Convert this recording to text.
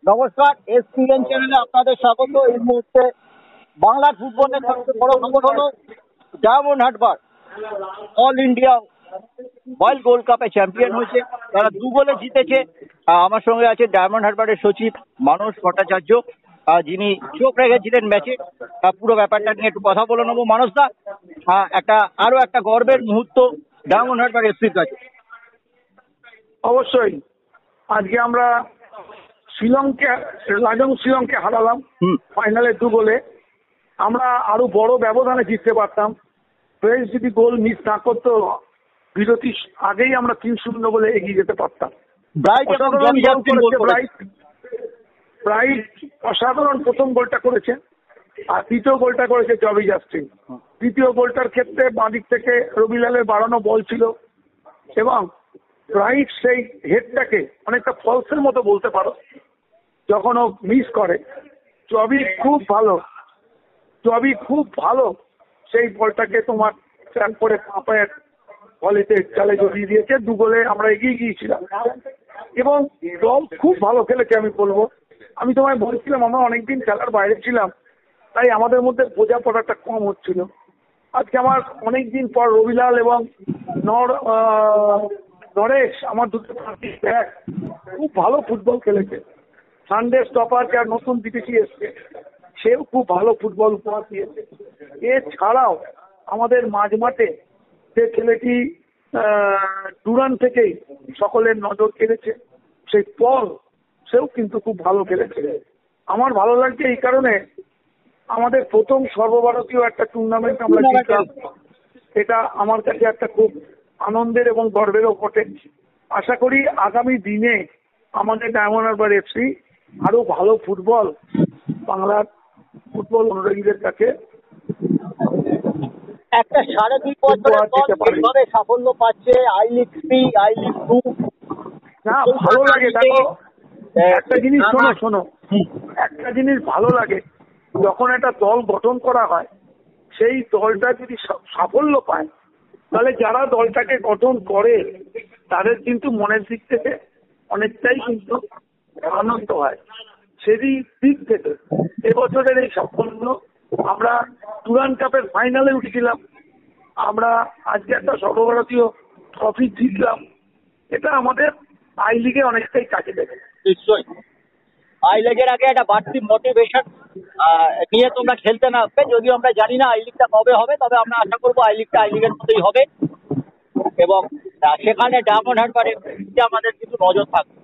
নমস্কার, এসপিএন চ্যানেলে আপনাদের স্বাগত। এই মুহূর্তে বাংলার ফুটবলের সবচেয়ে বড় খবর হলো diamond Harbour all India world gold কাপে চ্যাম্পিয়ন হয়েছে। তারা 2 গোলে জিতেছে। আমার সঙ্গে আছে ডায়মন্ড হারবারের সচিব মানস ভট্টাচার্য, যিনি চোখ রেখেছিলেন ম্যাচে। পুরো ব্যাপারটা নিয়ে একটু কথা বলে নেবো। মানসদা, আরো একটা গর্বের মুহূর্ত ডায়মন্ড হারবার এফসির কাছে। অবশ্যই আজকে আমরা শ্রীলঙ্কা হারালাম ফাইনালে 2 গোলে। আমরা আরো বড় ব্যবধানে জিততে পারতাম। ফ্রেঞ্চ যদি গোল মিস না করতো, বিরতির আগেই আমরা 3-0 বলে এগিয়ে যেতে পারতাম। ব্রাইট অসাধারণ প্রথম গোলটা করেছে, আর দ্বিতীয় গোলটা করেছে জবি জাস্টিন। তৃতীয় গোলটার ক্ষেত্রে বাঁদিক থেকে রবিলালের বাড়ানো বল ছিল এবং ব্রাইট সেই হেডটাকে অনেকটা ফলসের মতো বলতে পারো যখন ও মিস করে। জবি খুব ভালো সেই বলটাকে তোমার ট্র্যাক করে পায়ের ভলিতে চালে জড়িয়ে দিয়েছে। 2 গোলে আমরা এগিয়ে গিয়েছিলাম এবং দল খুব ভালো খেলেছে। আমি বলবো, আমি তোমায় বলছিলাম আমরা অনেকদিন খেলার বাইরে ছিলাম, তাই আমাদের মধ্যে বোঝাপড়াটা কম হচ্ছিল। আজকে আমার অনেকদিন পর রবিলাল এবং নরেশ, আমার দুটো ব্যাক খুব ভালো ফুটবল খেলেছে। সানডে স্টপার যার নতুন বিদেশি এসছে, সেও খুব ভালো ফুটবল উপহার দিয়েছে। এছাড়াও আমাদের মাঝমাঠে যে ছেলেটি ডুরান থেকেই সকলের নজর কেড়েছে, সেই পল, সেও কিন্তু খুব ভালো খেলেছে। আমার ভালো লাগছে এই কারণে, আমাদের প্রথম সর্বভারতীয় একটা টুর্নামেন্ট আমরা জিতলাম। এটা আমার কাছে একটা খুব আনন্দের এবং গর্বেরও বটে। আশা করি আগামী দিনে আমাদের ডায়মন্ড হারবার এফসি আরো ভালো ফুটবল বাংলার ফুটবল অনুরাগীদের কাছে একটা 2.5 বছরের পর এইভাবে সাফল্য পাচ্ছে আই লিগ 3, আই লিগ 2। না, ভালো লাগে। দেখো, একটা জিনিস শোনো, একটা জিনিস ভালো লাগে, যখন একটা দল গঠন করা হয়, সেই দলটা যদি সাফল্য পায়, তাহলে যারা দলটাকে গঠন করে তাদের কিন্তু মনের দিক থেকে অনেকটাই কিন্তু আনন্দ হয়। সেই দিক থেকে এবছরের এই সাফল্য, আমরা ডুরান কাপের ফাইনালে উঠেছিলাম, আমরা আজকে একটা সর্বভারতীয় ট্রফি জিতলাম, এটা আমাদের আই লিগে অনেকটাই কাজে দেবে। নিশ্চয়ই আই লিগের আগে একটা বাড়তি মোটিভেশন নিয়ে তোমরা খেলতে নামবে। যদিও আমরা জানি না আই লিগটা কবে হবে, তবে আমরা আশা করবো আই লিগটা আই লিগের মতোই হবে এবং সেখানে ডায়মন্ড হারবার আমাদের কিন্তু নজর থাকবে।